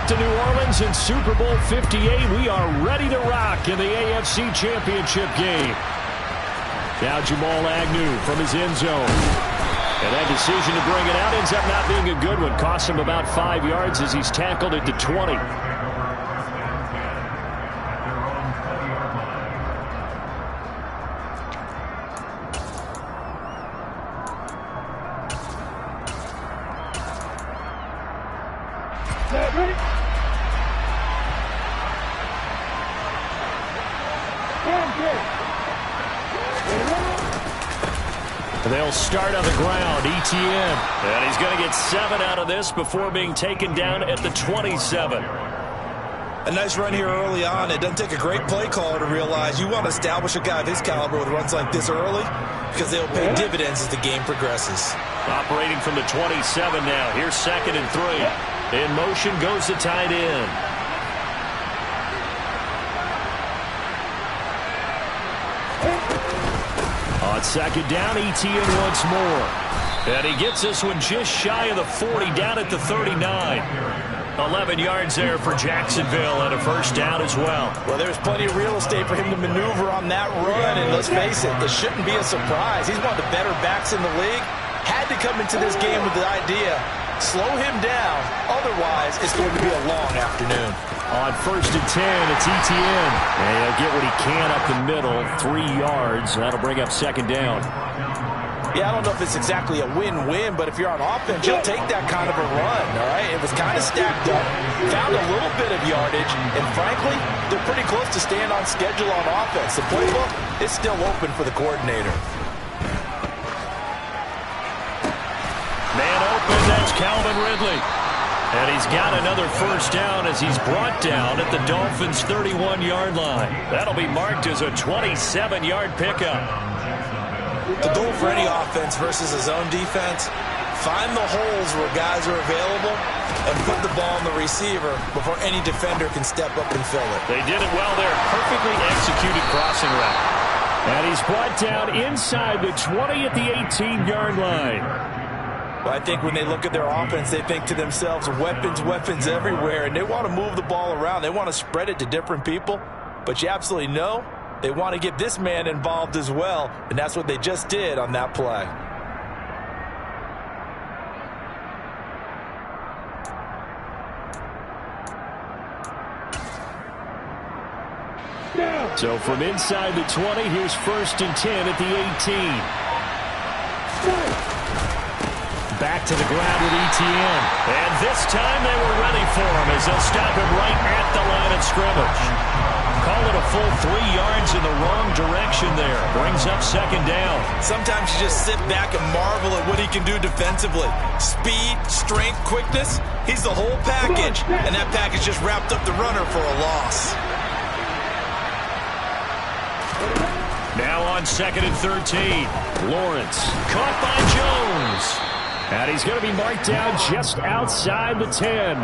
Back to New Orleans in Super Bowl 58. We are ready to rock in the AFC Championship game. Now Jamal Agnew from his end zone. And that decision to bring it out ends up not being a good one. Costs him about 5 yards as he's tackled it to 20. They'll start on the ground. ETN. And he's going to get 7 out of this before being taken down at the 27. A nice run here early on. It doesn't take a great play caller to realize you want to establish a guy of his caliber with runs like this early because they'll pay dividends as the game progresses. Operating from the 27 now. Here's 2nd and 3. In motion goes the tight end. On 2nd down, ETN once more. And he gets this one just shy of the 40, down at the 39. 11 yards there for Jacksonville and a first down as well. Well, there's plenty of real estate for him to maneuver on that run, and let's face it shouldn't be a surprise. He's one of the better backs in the league. Had to come into this game with the idea, slow him down, otherwise it's going to be a long afternoon. On 1st and 10, it's ETN. And he'll get what he can up the middle, 3 yards. That'll bring up 2nd down. Yeah, I don't know if it's exactly a win-win, but if you're on offense, you'll take that kind of a run, all right? It was kind of stacked up, found a little bit of yardage, and frankly, they're pretty close to staying on schedule on offense. The playbook is still open for the coordinator. Man open, that's Calvin Ridley. And he's got another first down as he's brought down at the Dolphins' 31-yard line. That'll be marked as a 27-yard pickup. The goal for any offense versus a zone defense, find the holes where guys are available and put the ball on the receiver before any defender can step up and fill it. They did it well there. Perfectly executed crossing route. And he's brought down inside the 20 at the 18-yard line. Well, I think when they look at their offense, they think to themselves, weapons, weapons everywhere, and they want to move the ball around. They want to spread it to different people, but you absolutely know they want to get this man involved as well, and that's what they just did on that play. So from inside the 20, here's 1st and 10 at the 18. Back to the ground with ETN. And this time they were ready for him as they'll stop him right at the line of scrimmage. Call it a full 3 yards in the wrong direction there. Brings up 2nd down. Sometimes you just sit back and marvel at what he can do defensively. Speed, strength, quickness. He's the whole package, and that package just wrapped up the runner for a loss. Now on 2nd and 13. Lawrence caught by Jones. And he's going to be marked down just outside the 10.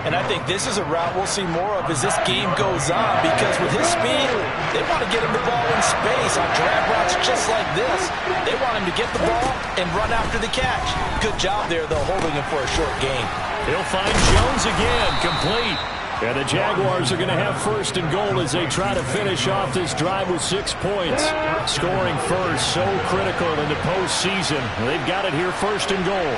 And I think this is a route we'll see more of as this game goes on, because with his speed, they want to get him the ball in space on drag routes just like this. They want him to get the ball and run after the catch. Good job there, though, holding him for a short gain. He'll find Jones again, complete. And the Jaguars are going to have 1st and goal as they try to finish off this drive with 6 points. Scoring first, so critical in the postseason. They've got it here, 1st and goal.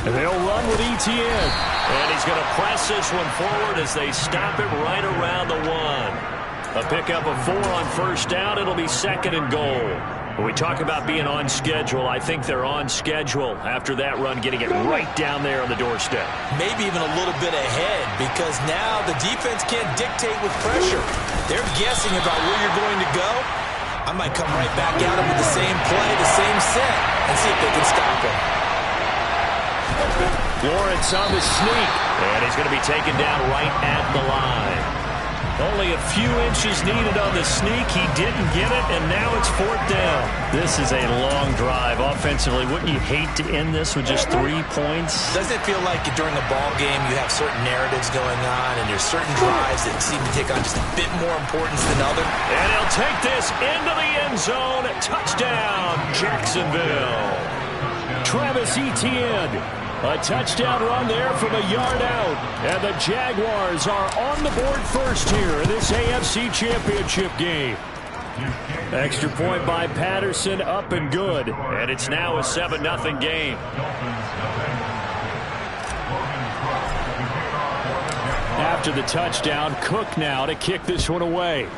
They'll run with ETN. And he's going to press this one forward as they stop it right around the 1. A pickup of 4 on 1st down. It'll be 2nd and goal. When we talk about being on schedule, I think they're on schedule after that run, getting it right down there on the doorstep. Maybe even a little bit ahead, because now the defense can't dictate with pressure. They're guessing about where you're going to go. I might come right back at them with the same play, the same set, and see if they can stop him. Lawrence on the sneak, and he's going to be taken down right at the line. Only a few inches needed on the sneak. He didn't get it, and now it's 4th down. This is a long drive offensively. Wouldn't you hate to end this with just 3 points? Doesn't it feel like during a ball game you have certain narratives going on and there's certain drives that seem to take on just a bit more importance than others? And he'll take this into the end zone. Touchdown, Jacksonville. Travis Etienne. A touchdown run there from a yard out. And the Jaguars are on the board first here in this AFC Championship game. Extra point by Patterson, up and good. And it's now a 7-0 game. After the touchdown, Cook now to kick this one away.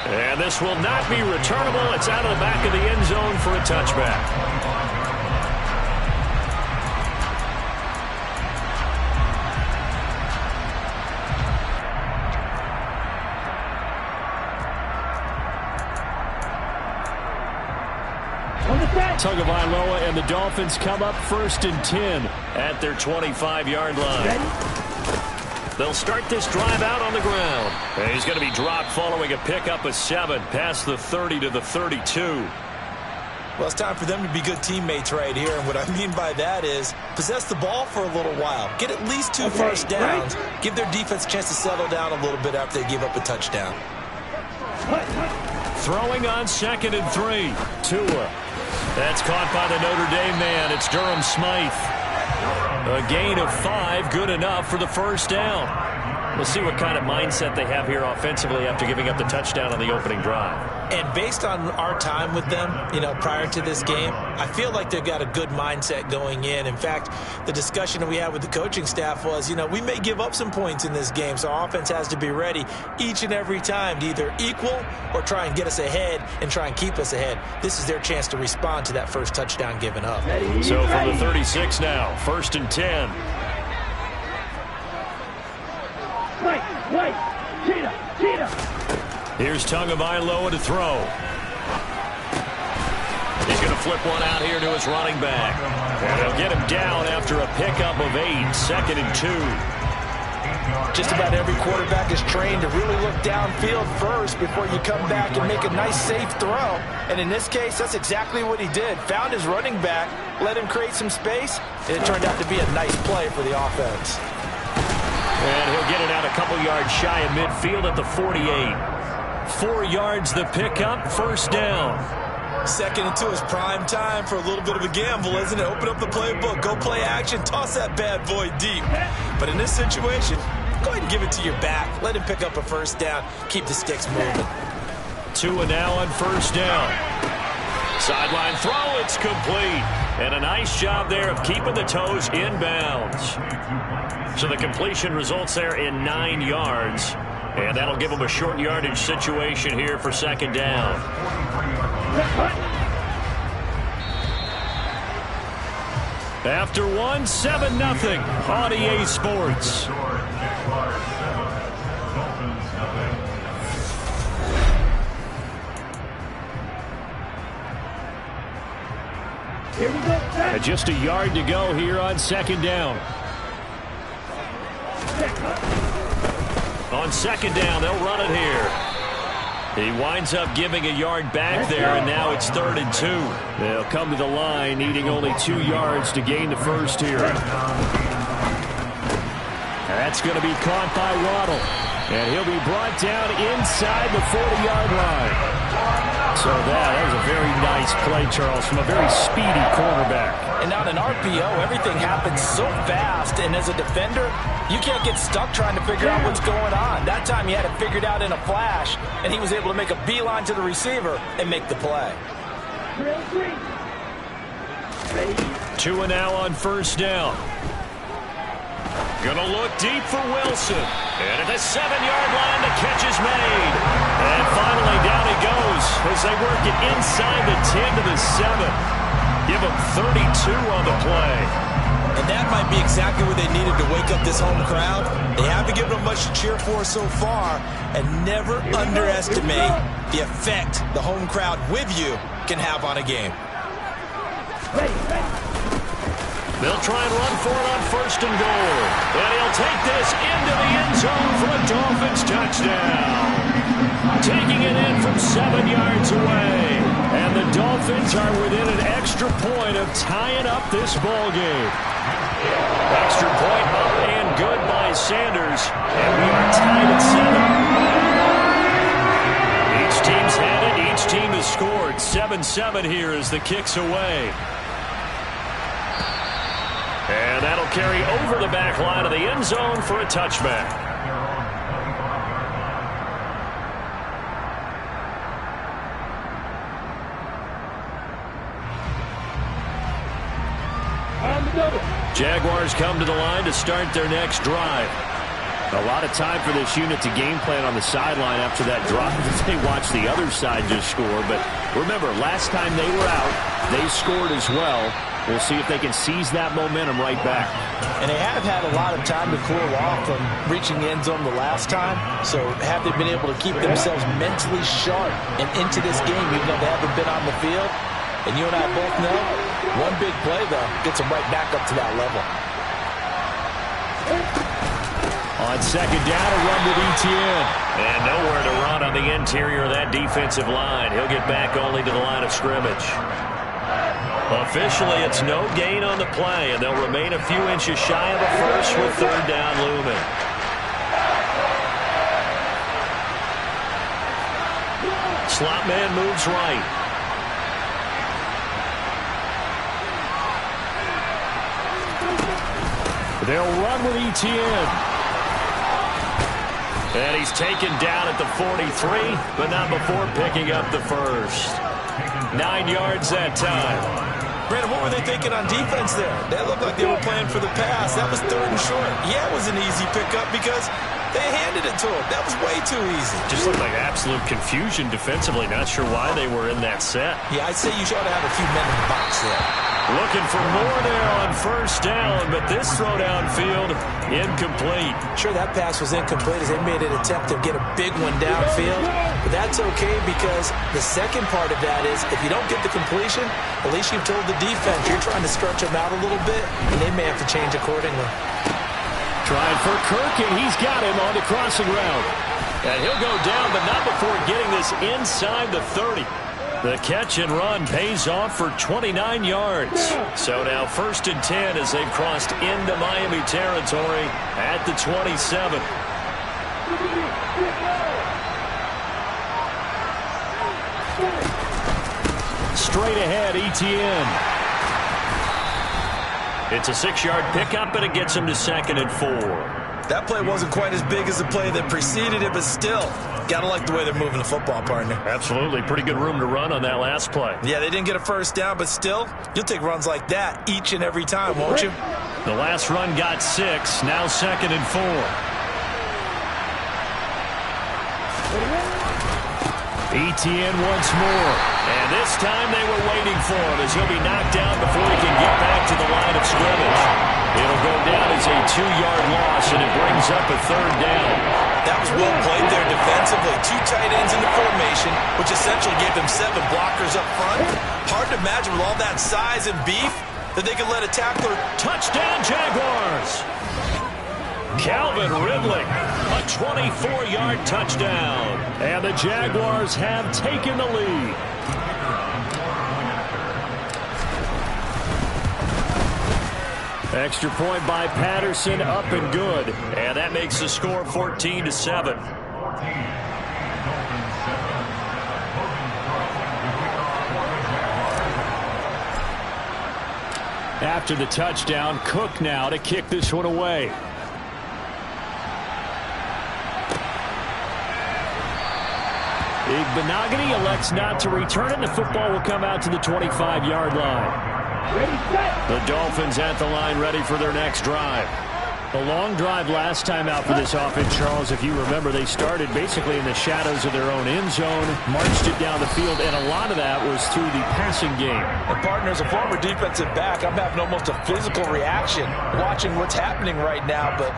And this will not be returnable. It's out of the back of the end zone for a touchback. Tagovailoa and the Dolphins come up 1st and 10 at their 25-yard line. They'll start this drive out on the ground. And he's going to be dropped following a pickup of 7 past the 30 to the 32. Well, it's time for them to be good teammates right here. And what I mean by that is possess the ball for a little while. Get at least 2 first downs. Give their defense a chance to settle down a little bit after they give up a touchdown. Throwing on 2nd and 3. Tua. That's caught by the Notre Dame man. It's Durham Smythe. A gain of 5, good enough for the first down. We'll see what kind of mindset they have here offensively after giving up the touchdown on the opening drive. And based on our time with them, prior to this game, I feel like they've got a good mindset going in. In fact, the discussion that we had with the coaching staff was, we may give up some points in this game, so our offense has to be ready each and every time to either equal or try and get us ahead and try and keep us ahead. This is their chance to respond to that first touchdown given up. So from the 36 now, 1st and 10. Here's Tagovailoa to throw. He's going to flip one out here to his running back. And they'll get him down after a pickup of 8, 2nd and 2. Just about every quarterback is trained to really look downfield first before you come back and make a nice, safe throw. And in this case, that's exactly what he did. Found his running back, let him create some space, and it turned out to be a nice play for the offense. And he'll get it out a couple yards shy of midfield at the 48. 4 yards the pickup, first down. 2nd and 2 is prime time for a little bit of a gamble, isn't it? Open up the playbook, go play action, toss that bad boy deep. But in this situation, go ahead and give it to your back. Let him pick up a first down, keep the sticks moving. Tua now on first down. Sideline throw, it's complete. And a nice job there of keeping the toes inbounds. So the completion results there in 9 yards. And that'll give them a short yardage situation here for 2nd down. After 1, 7-0 on EA Sports. Here we go. Just a yard to go here on 2nd down. On 2nd down, they'll run it here. He winds up giving a yard back there, and now it's 3rd and 2. They'll come to the line, needing only 2 yards to gain the first here. That's going to be caught by Waddle. And he'll be brought down inside the 40-yard line. So that was a very nice play, Charles, from a very speedy quarterback. And on an RPO, everything happens so fast. And as a defender, you can't get stuck trying to figure out what's going on. That time he had it figured out in a flash, and he was able to make a beeline to the receiver and make the play. Tua now on first down. Gonna look deep for Wilson. And at the 7-yard line, the catch is made. And finally, down he goes as they work it inside the 10 to the 7. Give him 32 on the play. And that might be exactly what they needed to wake up this home crowd. They haven't given them much to cheer for so far. And never underestimate the effect the home crowd with you can have on a game. They'll try and run for it on first and goal. And he'll take this into the end zone for a Dolphins touchdown. Taking it in from 7 yards away. And the Dolphins are within an extra point of tying up this ball game. Extra point up and good by Sanders. And we are tied at 7. Each team's had it. Each team has scored. 7-7 here as the kick's away. And that'll carry over the back line of the end zone for a touchback. Jaguars come to the line to start their next drive. A lot of time for this unit to game plan on the sideline after that drive as they watch the other side just score. But remember, last time they were out, they scored as well. We'll see if they can seize that momentum right back. And they have had a lot of time to cool off from reaching the end zone the last time. So have they been able to keep themselves mentally sharp and into this game even though they haven't been on the field? And you and I both know, one big play, though, gets them right back up to that level. On second down, a run with Etienne. And nowhere to run on the interior of that defensive line. He'll get back only to the line of scrimmage. Officially, it's no gain on the play, and they'll remain a few inches shy of a first with third down looming. Slot man moves right. They'll run with Etienne. And he's taken down at the 43, but not before picking up the first. 9 yards that time. Brandon, what were they thinking on defense there? That looked like they were playing for the pass. That was third and short. Yeah, it was an easy pickup because they handed it to him. That was way too easy. Just looked like absolute confusion defensively. Not sure why they were in that set. Yeah, I'd say you ought to have a few men in the box there. Looking for more there on first down, but this throw downfield, incomplete. Sure, that pass was incomplete as they made an attempt to get a big one downfield. But that's okay because the second part of that is if you don't get the completion, at least you've told the defense you're trying to stretch them out a little bit, and they may have to change accordingly. Trying for Kirk, and he's got him on the crossing route. And he'll go down, but not before getting this inside the 30. The catch and run pays off for 29 yards. So now first and 10 as they've crossed into Miami territory at the 27. Straight ahead, Etienne. It's a 6-yard pickup, and it gets him to 2nd and 4. That play wasn't quite as big as the play that preceded it, but still, gotta like the way they're moving the football, partner. Absolutely. Pretty good room to run on that last play. Yeah, they didn't get a first down, but still, you'll take runs like that each and every time, won't you? The last run got 6, now 2nd and 4. Etienne once more. And this time they were waiting for him as he'll be knocked down before he can get back to the line of scrimmage. It'll go down as a 2-yard loss, and it brings up a third down. That was well played there defensively. 2 tight ends in the formation, which essentially gave them 7 blockers up front. Hard to imagine with all that size and beef that they could let a tackler. Touchdown, Jaguars! Calvin Ridley, a 24-yard touchdown. And the Jaguars have taken the lead. Extra point by Patterson, up and good. And that makes the score 14-7. After the touchdown, Cook now to kick this one away. Benogany elects not to return it. The football will come out to the 25-yard line. The Dolphins at the line, ready for their next drive. The long drive last time out for this offense, Charles, if you remember, they started basically in the shadows of their own end zone, marched it down the field, and a lot of that was through the passing game. And partner, as a former defensive back, I'm having almost a physical reaction watching what's happening right now. But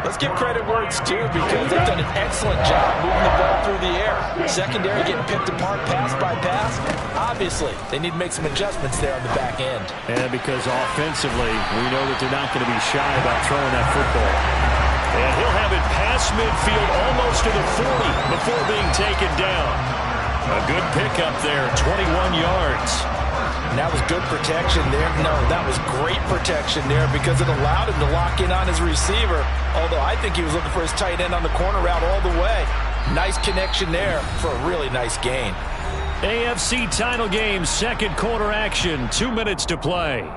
let's give credit where it's due, because they've done an excellent job moving the ball through the air. Secondary getting picked apart pass by pass. Obviously, they need to make some adjustments there on the back end. And because offensively, we know that they're not going to be shy about throwing that football. And he'll have it past midfield almost to the 40 before being taken down. A good pickup there, 21 yards. And that was good protection there. No, that was great protection there, because it allowed him to lock in on his receiver. Although I think he was looking for his tight end on the corner route all the way. Nice connection there for a really nice gain. AFC title game, second quarter action, 2 minutes to play.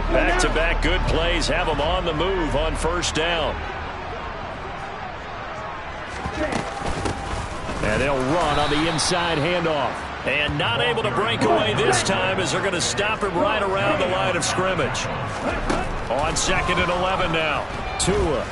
Back-to-back good plays have them on the move on first down. And they'll run on the inside handoff. And not able to break away this time, as they're going to stop him right around the line of scrimmage. On 2nd and 11 now. Tua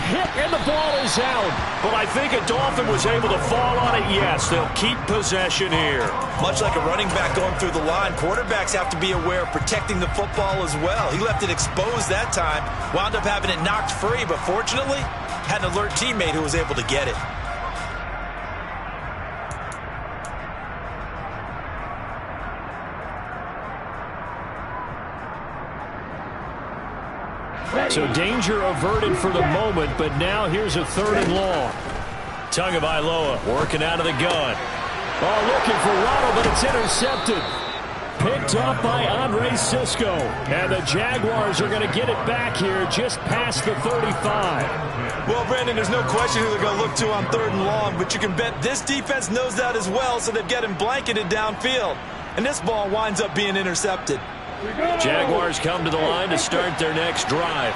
hit, and the ball is out. But I think a Dolphin was able to fall on it. Yes, they'll keep possession here. Much like a running back going through the line, quarterbacks have to be aware of protecting the football as well. He left it exposed that time, wound up having it knocked free, but fortunately, had an alert teammate who was able to get it. So danger averted for the moment, but now here's a 3rd and long. Tagovailoa working out of the gun. Oh, looking for Waddle, but it's intercepted. Picked up by Andre Cisco. And the Jaguars are going to get it back here just past the 35. Well, Brandon, there's no question who they're going to look to on 3rd and long, but you can bet this defense knows that as well, so they've got him blanketed downfield. And this ball winds up being intercepted. Jaguars come to the line to start their next drive.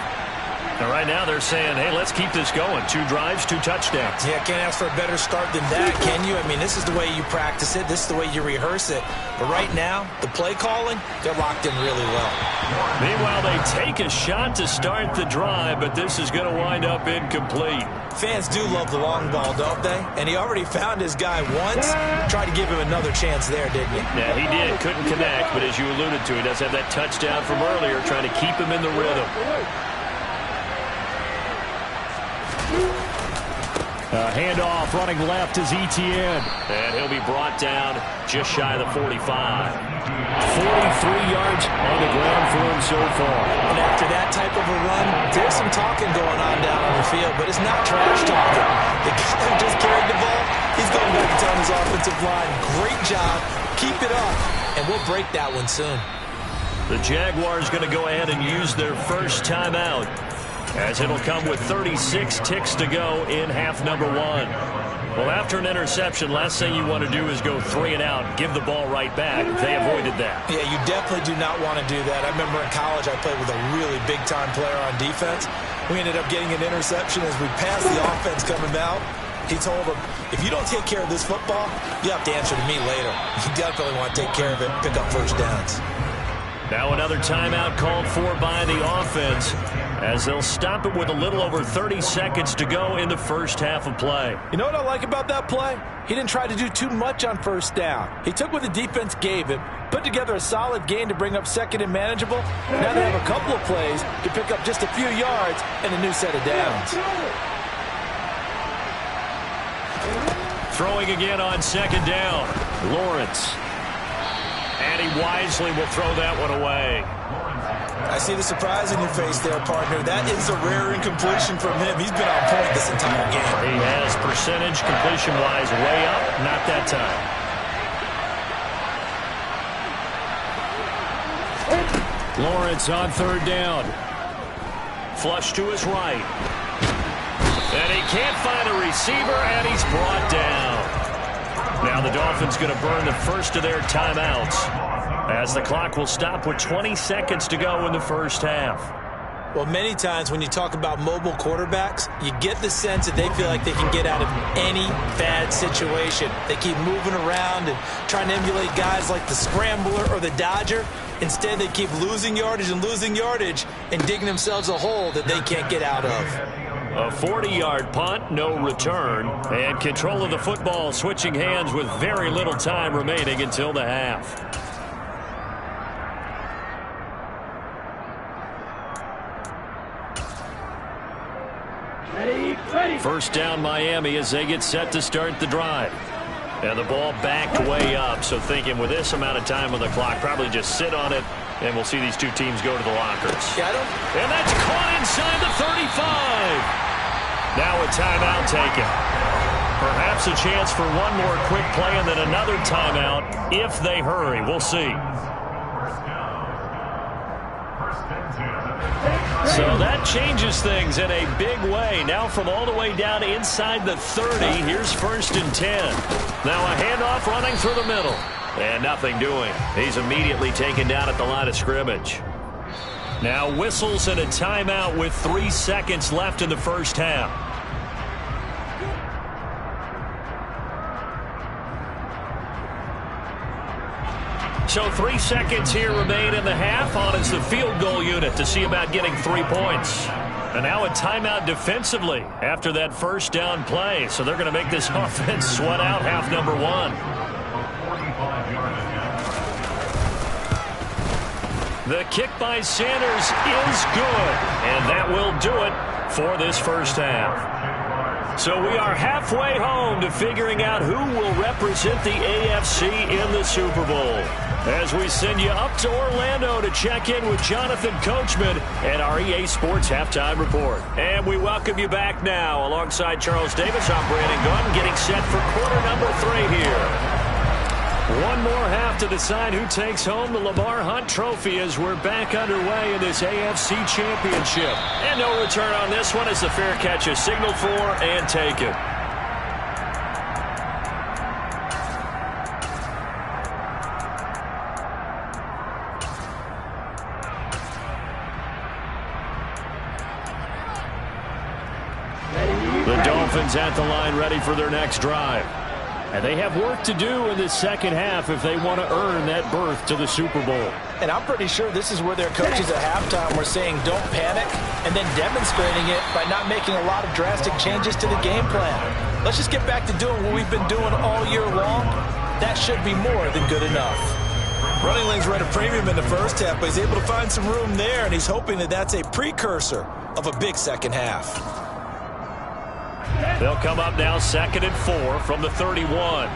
And right now they're saying, hey, let's keep this going. 2 drives, 2 touchdowns. Yeah, can't ask for a better start than that, can you? I mean, this is the way you practice it. This is the way you rehearse it. But right now, the play calling, they're locked in really well. Meanwhile, they take a shot to start the drive, but this is going to wind up incomplete. Fans do love the long ball, don't they? And he already found his guy once. Tried to give him another chance there, didn't he? Yeah, he did. Couldn't connect, but as you alluded to, he does have that touchdown from earlier, trying to keep him in the rhythm. Handoff running left is Etienne. And he'll be brought down just shy of the 45. 43 yards on the ground for him so far. And after that type of a run, there's some talking going on down on the field, but it's not trash talking. The guy who just carried the ball, he's going back and telling his offensive line, great job, keep it up, and we'll break that one soon. The Jaguars going to go ahead and use their first timeout, as it'll come with 36 ticks to go in half number 1. Well, after an interception, last thing you want to do is go 3 and out, give the ball right back. They avoided that. Yeah, you definitely do not want to do that. I remember in college I played with a really big-time player on defense. We ended up getting an interception as we passed the offense coming out. He told him, if you don't take care of this football, you have to answer to me later. You definitely want to take care of it, pick up first downs. Now another timeout called for by the offense, as they'll stop it with a little over 30 seconds to go in the first half of play. You know what I like about that play? He didn't try to do too much on first down. He took what the defense gave him, put together a solid gain to bring up 2nd and manageable. Now they have a couple of plays to pick up just a few yards and a new set of downs. Throwing again on 2nd down. Lawrence. And he wisely will throw that one away. I see the surprise in your face there, partner. That is a rare incompletion from him. He's been on point this entire game. He has percentage completion-wise way up. Not that time. Lawrence on 3rd down. Flush to his right. And he can't find a receiver, and he's brought down. Now the Dolphins going to burn the first of their timeouts, as the clock will stop with 20 seconds to go in the first half. Well, many times when you talk about mobile quarterbacks, you get the sense that they feel like they can get out of any bad situation. They keep moving around and trying to emulate guys like the scrambler or the dodger. Instead, they keep losing yardage and digging themselves a hole that they can't get out of. A 40-yard punt, no return, and control of the football switching hands with very little time remaining until the half. First down Miami as they get set to start the drive. And the ball backed way up, so thinking with this amount of time on the clock, probably just sit on it, and we'll see these two teams go to the lockers. And that's caught inside the 35. Now a timeout taken. Perhaps a chance for one more quick play and then another timeout if they hurry. We'll see. So that changes things in a big way. Now from all the way down inside the 30, here's 1st and 10. Now a handoff running through the middle. And nothing doing. He's immediately taken down at the line of scrimmage. Now whistles and a timeout with 3 seconds left in the first half. So 3 seconds here remain in the half. On is the field goal unit to see about getting 3 points. And now a timeout defensively after that first down play. So they're going to make this offense sweat out half number 1. The kick by Sanders is good. And that will do it for this first half. So we are halfway home to figuring out who will represent the AFC in the Super Bowl. As we send you up to Orlando to check in with Jonathan Coachman and our EA Sports Halftime Report. And we welcome you back now. Alongside Charles Davis, I'm Brandon Gunn, getting set for quarter number 3 here. One more half to decide who takes home the Lamar Hunt Trophy as we're back underway in this AFC Championship. And no return on this one as the fair catch is signaled for and taken. The Dolphins at the line ready for their next drive. And they have work to do in this second half if they want to earn that berth to the Super Bowl. And I'm pretty sure this is where their coaches at halftime were saying don't panic and then demonstrating it by not making a lot of drastic changes to the game plan. Let's just get back to doing what we've been doing all year long. That should be more than good enough. Running lanes were at a premium in the first half, but he's able to find some room there, and he's hoping that that's a precursor of a big second half. They'll come up now 2nd and 4 from the 31.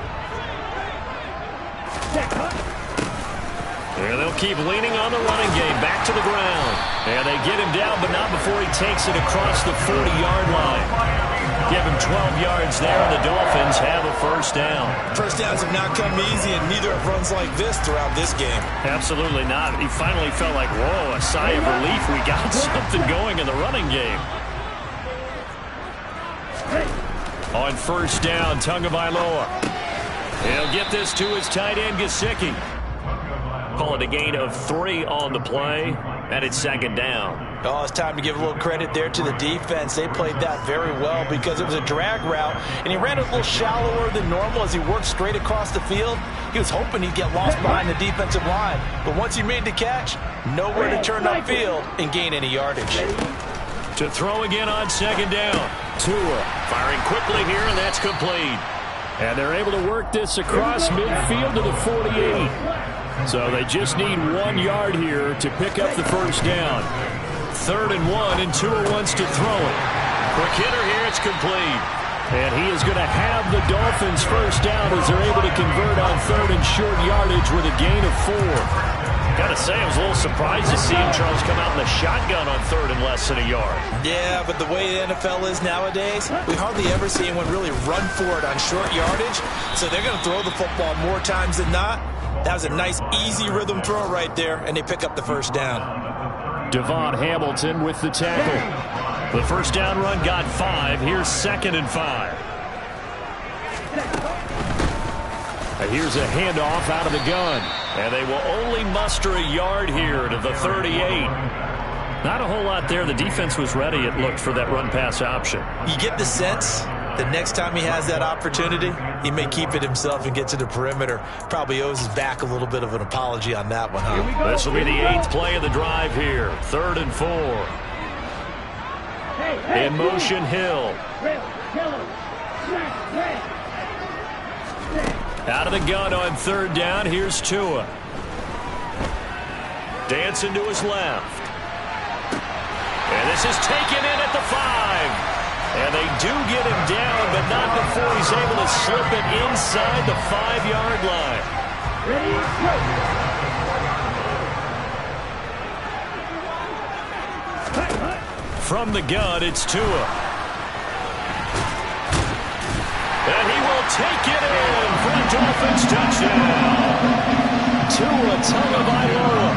And they'll keep leaning on the running game back to the ground. And they get him down, but not before he takes it across the 40-yard line. Give him 12 yards there, and the Dolphins have a first down. First downs have not come easy, and neither have runs like this throughout this game. Absolutely not. He finally felt like, whoa, a sigh of relief. We got something going in the running game. On first down, Tagovailoa. He'll get this to his tight end, Gesicki. Call it a gain of 3 on the play, and it's 2nd down. Oh, it's time to give a little credit there to the defense. They played that very well because it was a drag route, and he ran a little shallower than normal as he worked straight across the field. He was hoping he'd get lost behind the defensive line, but once he made the catch, nowhere to turn upfield and gain any yardage. To throw again on 2nd down. Tua firing quickly here, and that's complete. And they're able to work this across midfield to the 48. So they just need 1 yard here to pick up the first down. 3rd and 1, and Tua wants to throw it. Quick hitter here, it's complete. And he is going to have the Dolphins first down as they're able to convert on 3rd and short yardage with a gain of 4. Got to say, I was a little surprised to see him, Charles, come out in the shotgun on 3rd and less than a yard. Yeah, but the way the NFL is nowadays, we hardly ever see anyone really run for it on short yardage. So they're going to throw the football more times than not. That was a nice, easy rhythm throw right there, and they pick up the first down. Devon Hamilton with the tackle. The first down run got 5. Here's 2nd and 5. And here's a handoff out of the gun. And they will only muster a yard here to the 38. Not a whole lot there. The defense was ready, it looked, for that run-pass option. You get the sense that next time he has that opportunity, he may keep it himself and get to the perimeter. Probably owes his back a little bit of an apology on that one, huh? This will be the 8th play of the drive here. 3rd and 4. In motion, Hill. Out of the gun on 3rd down. Here's Tua. Dancing to his left. And this is taken in at the 5. And they do get him down, but not before he's able to slip it inside the 5-yard line. Ready, go. From the gun, it's Tua. And he will take it in for a Dolphins touchdown. Tua Tagovailoa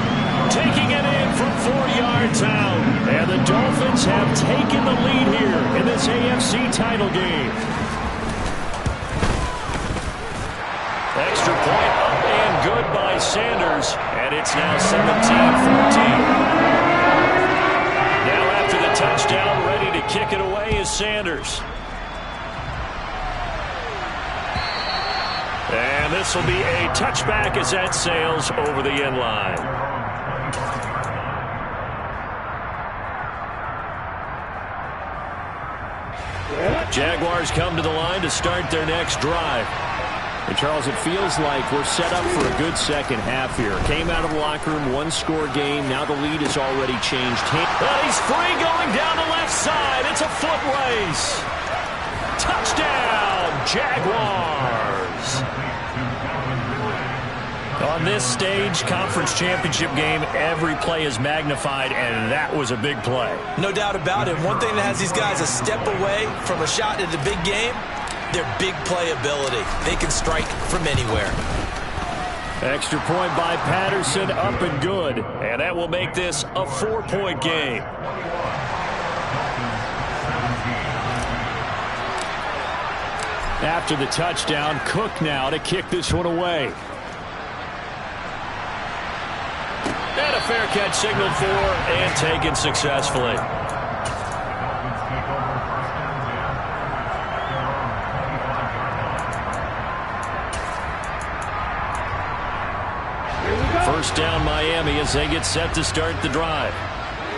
taking it in from 4-yards out. And the Dolphins have taken the lead here in this AFC title game. Extra point up and good by Sanders. And it's now 17-14. Now after the touchdown, ready to kick it away is Sanders. And this will be a touchback as that sails over the end line. Jaguars come to the line to start their next drive. And Charles, it feels like we're set up for a good second half here. Came out of the locker room, one-score game. Now the lead has already changed. Well, he's free going down the left side. It's a foot race. Touchdown, Jaguars. On this stage, conference championship game, every play is magnified, and that was a big play. No doubt about it. One thing that has these guys a step away from a shot at the big game, their big play ability. They can strike from anywhere. Extra point by Patterson, up and good. And that will make this a 4-point game. After the touchdown, Cook now to kick this one away. And a fair catch signaled for and taken successfully. First down Miami as they get set to start the drive.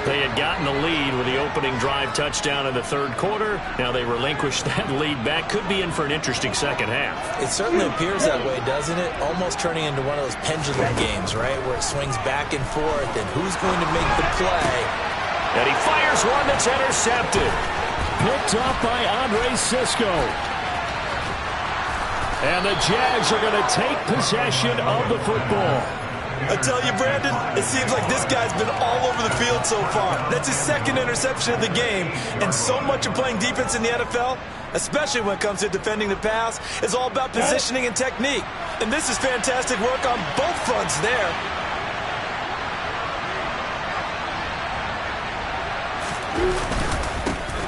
They had gotten the lead with the opening drive touchdown in the 3rd quarter. Now they relinquish that lead back. Could be in for an interesting second half. It certainly appears that way, doesn't it? Almost turning into one of those pendulum games, right? Where it swings back and forth, and who's going to make the play? And he fires one that's intercepted. Picked off by Andre Sisco. And the Jags are going to take possession of the football. I tell you, Brandon, it seems like this guy's been all over the field so far. That's his 2nd interception of the game. And so much of playing defense in the NFL, especially when it comes to defending the pass, is all about positioning and technique. And this is fantastic work on both fronts there.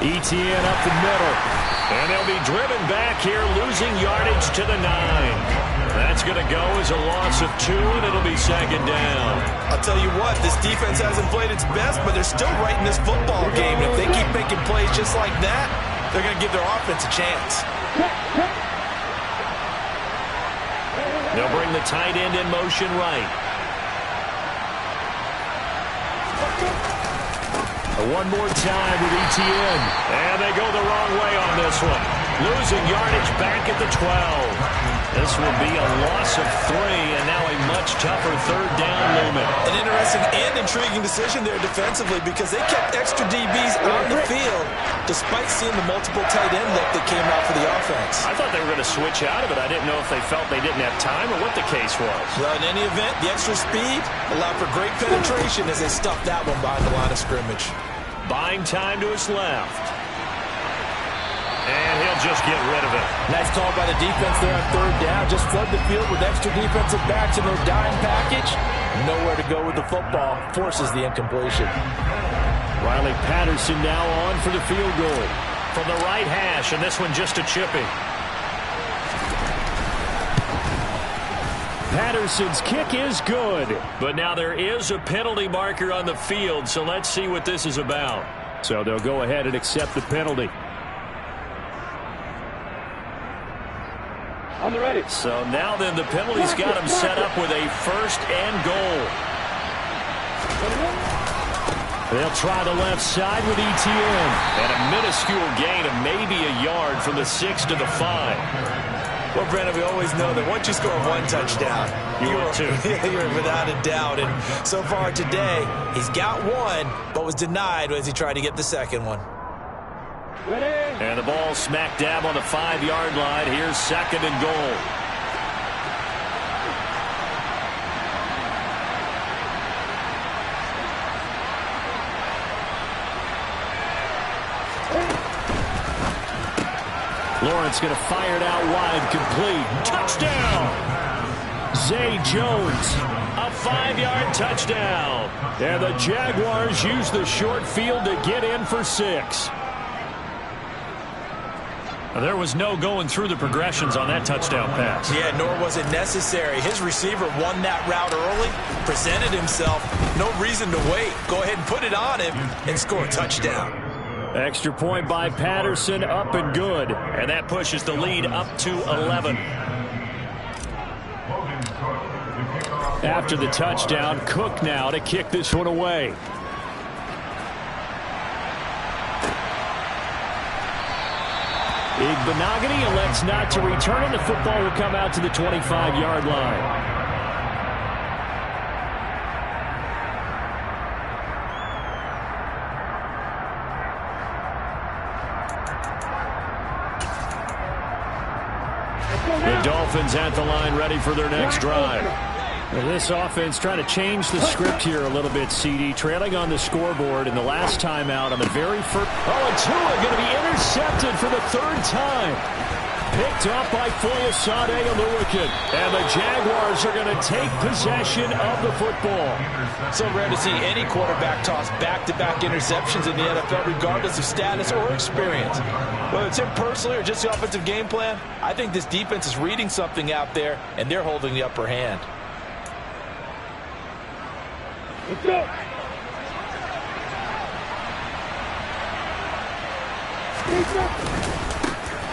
ETN up the middle. And they'll be driven back here, losing yardage to the 9. That's going to go as a loss of 2, and it'll be 2nd down. I'll tell you what, this defense hasn't played its best, but they're still right in this football game. And if they keep making plays just like that, they're going to give their offense a chance. They'll bring the tight end in motion right. One more time with ETN. And they go the wrong way on this one. Losing yardage back at the 12. This will be a loss of 3, and now a much tougher 3rd down limit. An interesting and intriguing decision there defensively because they kept extra DBs on the field despite seeing the multiple tight end look that came out for the offense. I thought they were going to switch out of it. I didn't know if they felt they didn't have time or what the case was. Well, in any event, the extra speed allowed for great penetration as they stuffed that one behind the line of scrimmage. Buying time to his left. And he'll just get rid of it. Nice call by the defense there on 3rd down. Just flood the field with extra defensive backs in their dime package. Nowhere to go with the football. Forces the incompletion. Riley Patterson now on for the field goal. From the right hash, and this one just a chipping. Patterson's kick is good. But now there is a penalty marker on the field, so let's see what this is about. So they'll go ahead and accept the penalty. On the ready. So now then the penalty's got him set up with a 1st and goal. They'll try the left side with ETN. And a minuscule gain of maybe a yard from the 6 to the 5. Well, Brandon, we always know that once you score one touchdown, you're without a doubt. And so far today, he's got one, but was denied as he tried to get the second one. Ready. And the ball smack dab on the 5-yard line. Here's 2nd and goal. Lawrence going to fire it out wide, complete. Touchdown! Zay Jones, a 5-yard touchdown. And the Jaguars use the short field to get in for 6. There was no going through the progressions on that touchdown pass. Yeah, nor was it necessary. His receiver won that route early, presented himself. No reason to wait. Go ahead and put it on him and score a touchdown. Extra point by Patterson, up and good. And that pushes the lead up to 11. After the touchdown, Cook now to kick this one away. Igbenogany elects not to return, and the football will come out to the 25-yard line. The Dolphins at the line ready for their next drive. Well, this offense trying to change the script here a little bit, CD. Trailing on the scoreboard in the last timeout on the very first. Oh, and Tua going to be intercepted for the 3rd time. Picked up by Foyesade Oluwakin. And the Jaguars are going to take possession of the football. So rare to see any quarterback toss back-to-back interceptions in the NFL, regardless of status or experience. Whether it's him personally or just the offensive game plan, I think this defense is reading something out there, and they're holding the upper hand. Let's go.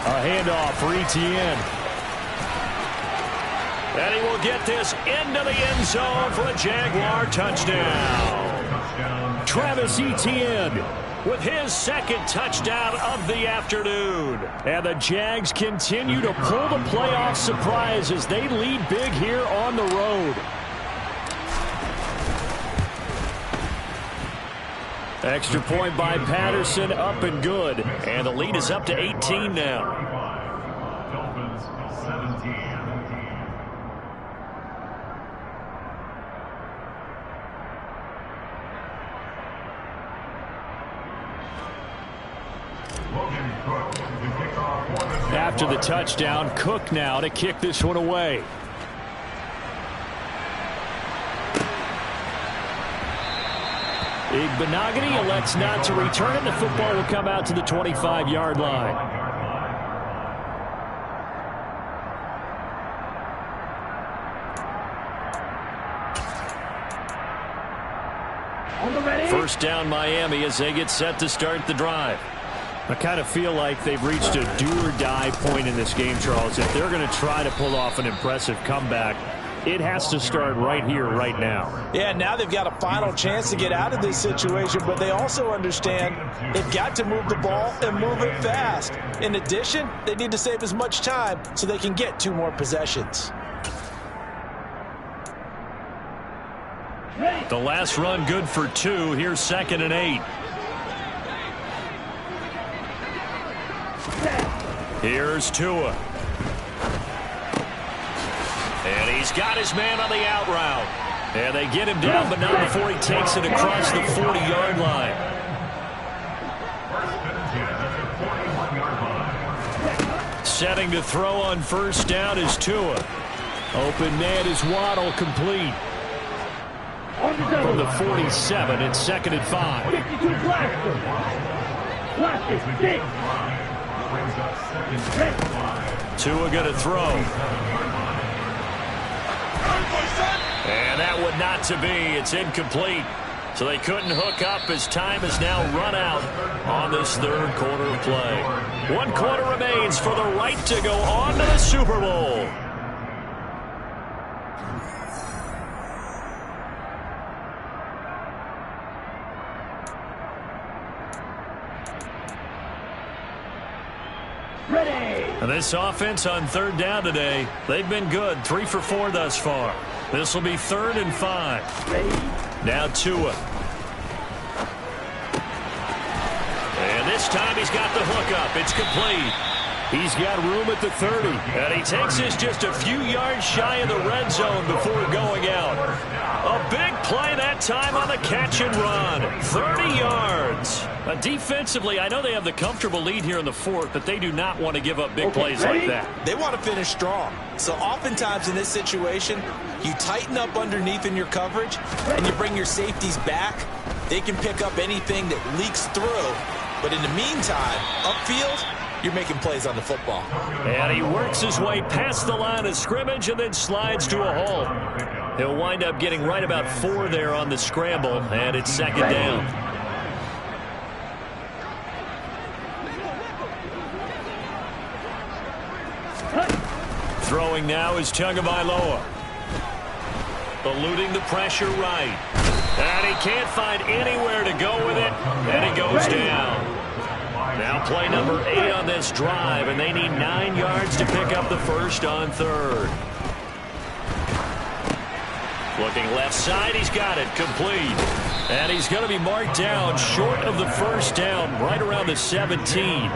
A handoff for ETN. And he will get this into the end zone for a Jaguar touchdown. Travis Etienne with his 2nd touchdown of the afternoon. And the Jags continue to pull the playoff surprise as they lead big here on the road. Extra point by Patterson, up and good. And the lead is up to 18 now. Dolphins 17. After the touchdown, Cook now to kick this one away. Igbenogany elects not to return, and the football will come out to the 25-yard line. First down Miami as they get set to start the drive. I kind of feel like they've reached a do-or-die point in this game, Charles. If they're going to try to pull off an impressive comeback, it has to start right here, right now. Yeah, now they've got a final chance to get out of this situation, but they also understand they've got to move the ball and move it fast. In addition, they need to save as much time so they can get 2 more possessions. The last run good for 2. Here's 2nd and 8. Here's Tua. And he's got his man on the out route. And they get him down, but not before he takes it across the 40-yard line. Setting to throw on first down is Tua. Open man is Waddle, complete. From the 47, it's 2nd and 5. 52 blaster. Blaster, 6. Tua going to throw. And that would not to be. It's incomplete. So they couldn't hook up as time has now run out on this third quarter of play. 1 quarter remains for the right to go on to the Super Bowl. And this offense on third down today, they've been good. 3 for 4 thus far. This will be 3rd and 5. Now Tua. And this time he's got the hook up. It's complete. He's got room at the 30. And he takes this just a few yards shy of the red zone before going out. A big play that time on the catch and run. 30 yards. Defensively, I know they have the comfortable lead here in the 4th, but they do not want to give up big plays like that. They want to finish strong. So oftentimes in this situation, you tighten up underneath in your coverage, and you bring your safeties back. They can pick up anything that leaks through. But in the meantime, upfield, you're making plays on the football. And he works his way past the line of scrimmage and then slides to a hole. He'll wind up getting right about 4 there on the scramble, and it's 2nd down. Throwing now is Tagovailoa. Eluding the pressure right. And he can't find anywhere to go with it, and he goes down. Now play number 8 on this drive, and they need 9 yards to pick up the first on 3rd. Looking left side, he's got it, complete. And he's going to be marked down short of the first down, right around the 17.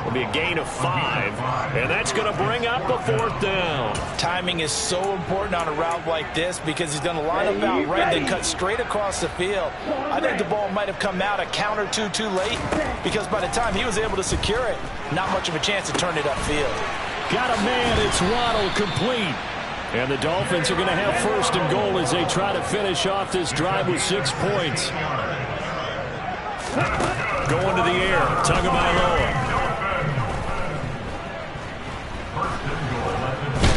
Will be a gain of 5, and that's going to bring up a 4th down. Timing is so important on a route like this because he's going to line up out right, then cut straight across the field. I think the ball might have come out a count or two too late because by the time he was able to secure it, not much of a chance to turn it upfield. Got a man, it's Waddle, complete. And the Dolphins are going to have 1st and goal as they try to finish off this drive with 6 points. Going to the air, Tagovailoa.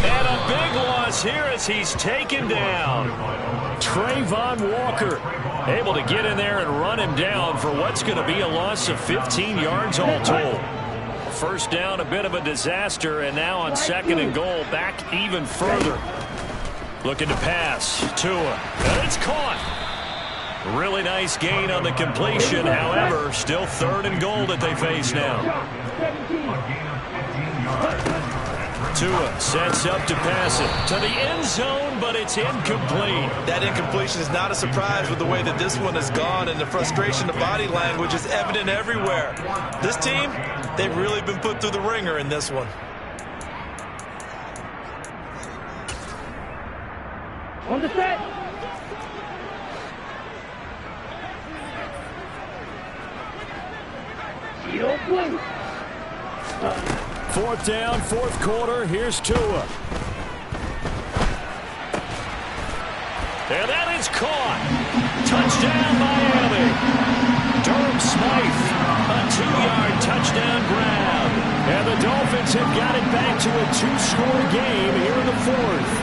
And a big loss here as he's taken down. Trayvon Walker able to get in there and run him down for what's going to be a loss of 15 yards all told. First down, a bit of a disaster, and now on 2nd and goal, back even further. Looking to pass. Tua. And it's caught. Really nice gain on the completion. However, still 3rd and goal that they face now. Tua sets up to pass it to the end zone, but it's incomplete. That incompletion is not a surprise with the way that this one has gone, and the frustration, the body language is evident everywhere. This team, they've really been put through the ringer in this one. On the set. You don't blink. 4th down, 4th quarter. Here's Tua. And that is caught. Touchdown, Miami. Durham Smythe, a 2-yard touchdown grab. And the Dolphins have got it back to a 2-score game here in the 4th.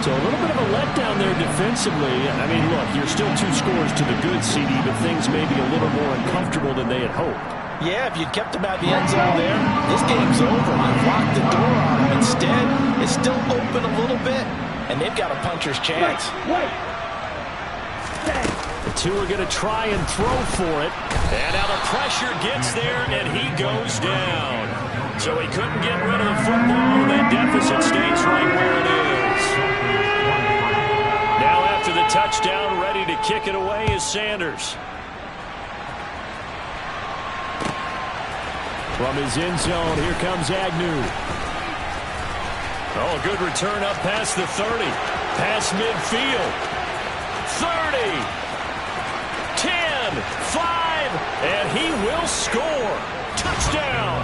So a little bit of a letdown there defensively. I mean, look, you're still 2 scores to the good, CD, but things may be a little more uncomfortable than they had hoped. Yeah, if you'd kept him out of the end zone there, this game's over. You've locked the door on him. Instead, it's still open a little bit, and they've got a puncher's chance. The 2 are going to try and throw for it. And now the pressure gets there, and he goes down. So he couldn't get rid of the football. That deficit stays right where it is. Now after the touchdown, ready to kick it away is Sanders. From his end zone, here comes Agnew. Oh, good return up past the 30. Past midfield. 30. 10. 5. And he will score. Touchdown.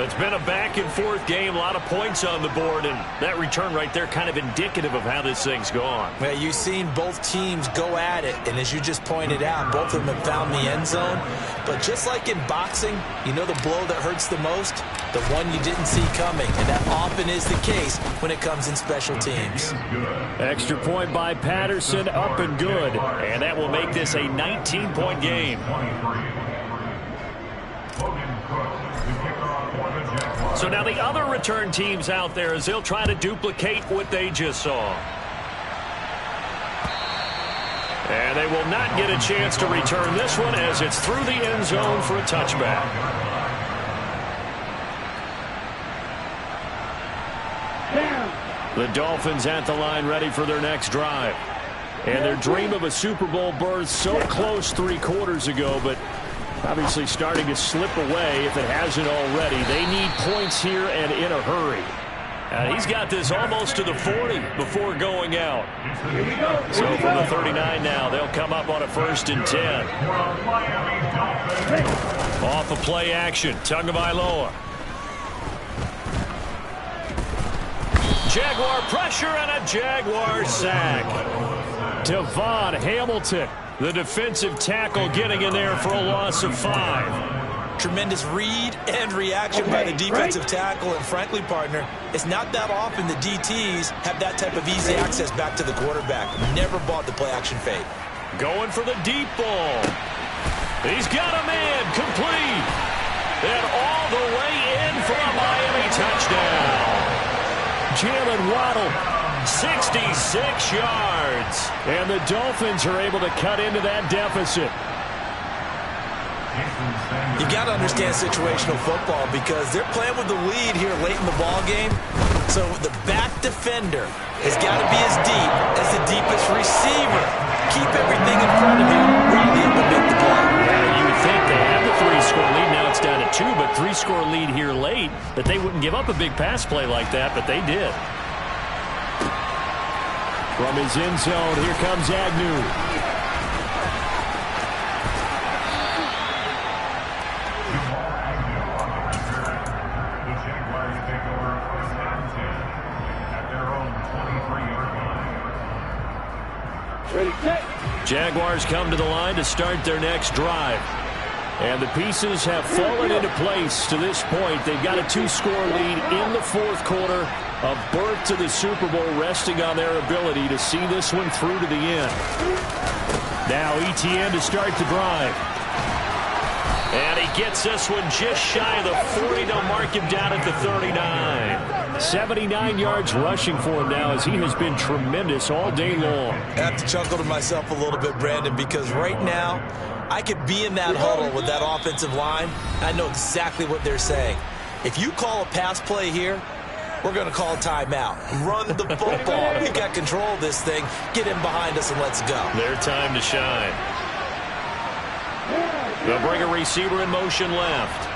It's been a back-and-forth game, a lot of points on the board, and that return right there kind of indicative of how this thing's gone. Well, you've seen both teams go at it, and as you just pointed out, both of them have found the end zone. But just like in boxing, you know the blow that hurts the most? The one you didn't see coming, and that often is the case when it comes in special teams. Extra point by Patterson, up and good. And that will make this a 19-point game. So now the other return teams out there as they'll try to duplicate what they just saw. And they will not get a chance to return this one as it's through the end zone for a touchback. The Dolphins at the line ready for their next drive. And their dream of a Super Bowl berth so close 3 quarters ago, but obviously starting to slip away if it hasn't already. They need points here and in a hurry. He's got this almost to the 40 before going out. So from the 39 now, they'll come up on a 1st and 10. Off of play action, Tagovailoa. Jaguar pressure and a Jaguar sack. Devon Hamilton, the defensive tackle, getting in there for a loss of 5. Tremendous read and reaction by the defensive tackle. And frankly, partner, it's not that often the DTs have that type of easy access back to the quarterback. Never bought the play-action fake. Going for the deep ball. He's got a man, complete. And all the way in for a Miami touchdown. Jalen Waddle, 66 yards. And the Dolphins are able to cut into that deficit. You got to understand situational football because they're playing with the lead here late in the ball game. So the back defender has got to be as deep as the deepest receiver. Keep everything in front of you, rally up and make the play. You would think they have the 3-score lead. Now it's down to 2, but 3-score lead here late, that they wouldn't give up a big pass play like that, but they did. From his end zone, here comes Agnew. Jaguars come to the line to start their next drive. And the pieces have fallen into place to this point. They've got a 2-score lead in the 4th quarter. A berth to the Super Bowl resting on their ability to see this one through to the end. Now Etienne to start the drive. And he gets this one just shy of the 40. They'll mark him down at the 39. 79 yards rushing for him now as he has been tremendous all day long. I have to chuckle to myself a little bit, Brandon, because right now I could be in that huddle with that offensive line. I know exactly what they're saying. If you call a pass play here, we're going to call a timeout. Run the football. We've got control of this thing. Get in behind us and let's go. Their time to shine. They'll bring a receiver in motion left.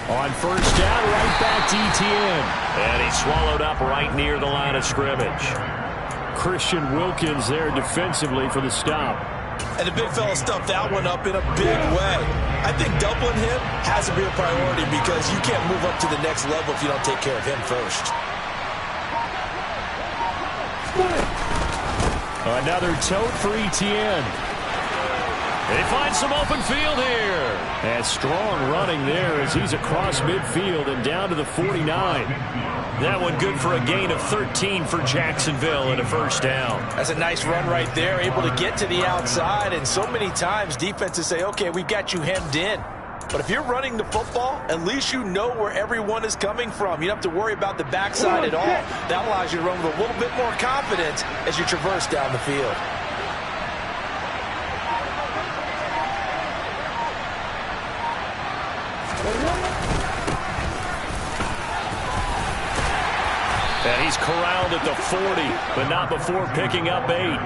On 1st down, right back to Etienne. And he's swallowed up right near the line of scrimmage. Christian Wilkins there defensively for the stop. And the big fella stuffed that one up in a big way. I think doubling him has to be a priority because you can't move up to the next level if you don't take care of him first. Another tote for Etienne. They find some open field here. And strong running there as he's across midfield and down to the 49. That one good for a gain of 13 for Jacksonville and a 1st down. That's a nice run right there, able to get to the outside. And so many times defenses say, okay, we've got you hemmed in. But if you're running the football, at least you know where everyone is coming from. You don't have to worry about the backside at all. That allows you to run with a little bit more confidence as you traverse down the field. And he's corralled at the 40, but not before picking up 8.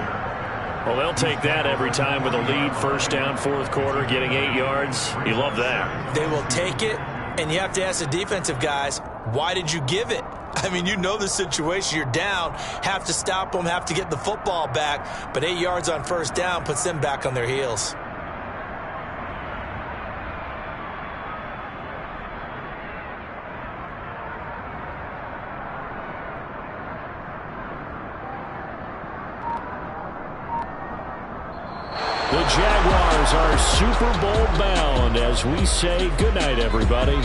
Well, they'll take that every time with a lead. 1st down, 4th quarter, getting 8 yards. You love that. They will take it, and you have to ask the defensive guys, why did you give it? I mean, you know the situation. You're down, have to stop them, have to get the football back. But 8 yards on 1st down puts them back on their heels. The Jaguars are Super Bowl bound as we say goodnight, everybody.